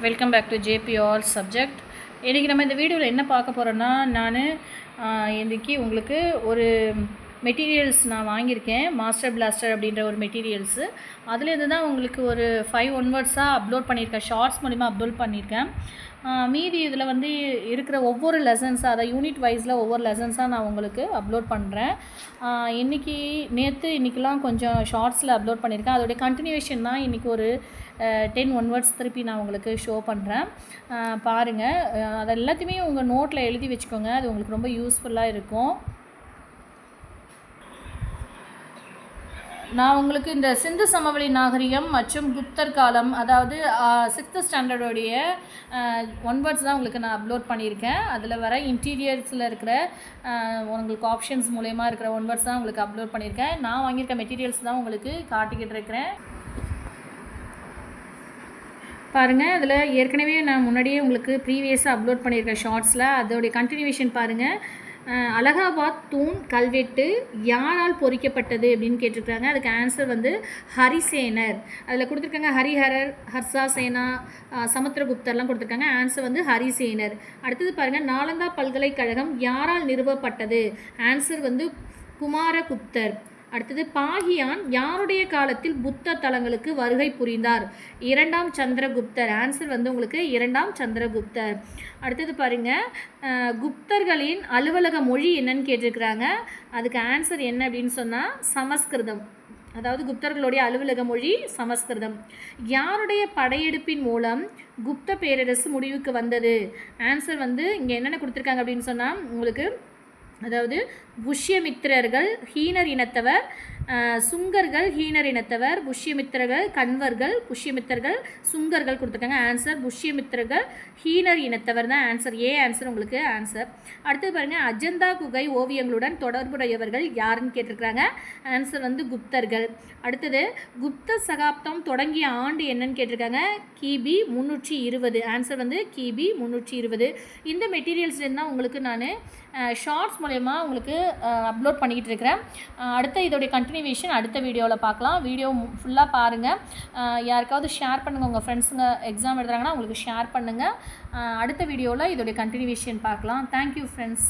Welcome back to JP all subject. இன்றைக்கி நம்ம இந்த வீடியோவில் என்ன பார்க்க போகிறோன்னா, இன்றைக்கி உங்களுக்கு ஒரு மெட்டீரியல்ஸ் நான் வாங்கியிருக்கேன். மாஸ்டர் பிளாஸ்டர் அப்படின்ற ஒரு மெட்டீரியல்ஸு. அதுலேருந்து தான் உங்களுக்கு ஒரு 5 ஒன்வர்ட்ஸாக அப்லோட் பண்ணியிருக்கேன். ஷார்ட்ஸ் மூலிமா அப்லோட் பண்ணியிருக்கேன். மீதி இதில் வந்து இருக்கிற ஒவ்வொரு லெசன்ஸாக, அதை யூனிட் வைஸில் ஒவ்வொரு லெசன்ஸாக நான் உங்களுக்கு அப்லோட் பண்ணுறேன். இன்றைக்கெலாம் கொஞ்சம் ஷார்ட்ஸில் அப்லோட் பண்ணியிருக்கேன். அதோடைய கண்டினியூவேஷன் தான் இன்றைக்கி ஒரு 10 ஒன்வர்ட்ஸ் திருப்பி நான் உங்களுக்கு ஷோ பண்ணுறேன். பாருங்கள். அது எல்லாத்தையுமே உங்கள் நோட்டில் எழுதி வச்சுக்கோங்க. அது உங்களுக்கு ரொம்ப யூஸ்ஃபுல்லாக இருக்கும். நான் உங்களுக்கு இந்த சிந்து சமவெளி நாகரிகம் மற்றும் குப்தர் காலம், அதாவது 6th ஸ்டாண்டர்டோடைய ஒன்வர்ட்ஸ் தான் உங்களுக்கு நான் அப்லோட் பண்ணியிருக்கேன். அதில் வர இன்டீரியர்ஸில் இருக்கிற உங்களுக்கு ஆப்ஷன்ஸ் மூலயமா இருக்கிற ஒன்வர்ட்ஸ் தான் உங்களுக்கு அப்லோட் பண்ணியிருக்கேன். நான் வாங்கியிருக்க மெட்டீரியல்ஸ் தான் உங்களுக்கு காட்டிக்கிட்டு இருக்கிறேன். பாருங்கள். அதில் ஏற்கனவே நான் முன்னாடியே உங்களுக்கு ப்ரீவியஸாக அப்லோட் பண்ணியிருக்கேன் ஷார்ட்ஸில். அதோடைய கண்டினியூவேஷன் பாருங்கள். அலகாபாத் தூண் கல்வெட்டு யாரால் பொறிக்கப்பட்டது அப்படின்னு கேட்டிருக்காங்க. அதுக்கு ஆன்சர் வந்து ஹரிசேனர். அதில் கொடுத்துருக்காங்க ஹரிஹரர், ஹர்ஷாசேனா, சமுத்திரகுப்தர்லாம் கொடுத்துருக்காங்க. ஆன்சர் வந்து ஹரிசேனர். அடுத்தது பாருங்கள். நாலந்தா பல்கலைக்கழகம் யாரால் நிறுவப்பட்டது? ஆன்சர் வந்து குமாரகுப்தர். அடுத்தது பாகியான் யாருடைய காலத்தில் புத்த தலங்களுக்கு வருகை புரிந்தார்? 2ஆம் சந்திரகுப்தர். ஆன்சர் வந்து உங்களுக்கு 2ஆம் சந்திரகுப்தர். அடுத்தது பாருங்கள். குப்தர்களின் அலுவலக மொழி என்னன்னு கேட்டிருக்கிறாங்க. அதுக்கு ஆன்சர் என்ன அப்படின்னு சொன்னால் சமஸ்கிருதம். அதாவது குப்தர்களுடைய அலுவலக மொழி சமஸ்கிருதம். யாருடைய படையெடுப்பின் மூலம் குப்த பேரரசு முடிவுக்கு வந்தது? ஆன்சர் வந்து இங்கே என்னென்ன கொடுத்துருக்காங்க அப்படின்னு சொன்னால் உங்களுக்கு, அதாவது புஷ்யமித்திரர்கள் ஹீனர் இனத்தவர், சுங்கர்கள் ஹீனர் இனத்தவர், புஷ்யமித்திரர்கள் கண்வர்கள், புஷ்யமித்திரர்கள் சுங்கர்கள் கொடுத்துருக்காங்க. ஆன்சர் புஷ்யமித்திரர்கள் ஹீனர் இனத்தவர் தான் ஆன்சர். ஆன்சர் உங்களுக்கு ஆன்சர். அடுத்தது பாருங்கள். அஜந்தா குகை ஓவியங்களுடன் தொடர்புடையவர்கள் யாருன்னு கேட்டிருக்கிறாங்க. ஆன்சர் வந்து குப்தர்கள். அடுத்தது குப்த சகாப்தம் தொடங்கிய ஆண்டு என்னன்னு கேட்டிருக்காங்க. கிபி 320. ஆன்சர் வந்து கிபி 320. இந்த மெட்டீரியல்ஸ்லேருந்து தான் உங்களுக்கு நான் ஷார்ட்ஸ் மூலயமா உங்களுக்கு அப்லோட் பண்ணிக்கிட்டு இருக்கிறேன். அடுத்த இதோடைய கண்டினியூவேஷன் அடுத்த வீடியோவில் பார்க்கலாம். வீடியோ ஃபுல்லாக பாருங்கள். யாருக்காவது ஷேர் பண்ணுங்கள். உங்கள் ஃப்ரெண்ட்ஸுங்க எக்ஸாம் எழுதுறாங்கன்னா உங்களுக்கு ஷேர் பண்ணுங்கள். அடுத்த வீடியோவில் இதோடைய கண்டினியூவேஷன் பார்க்கலாம். Thank you friends.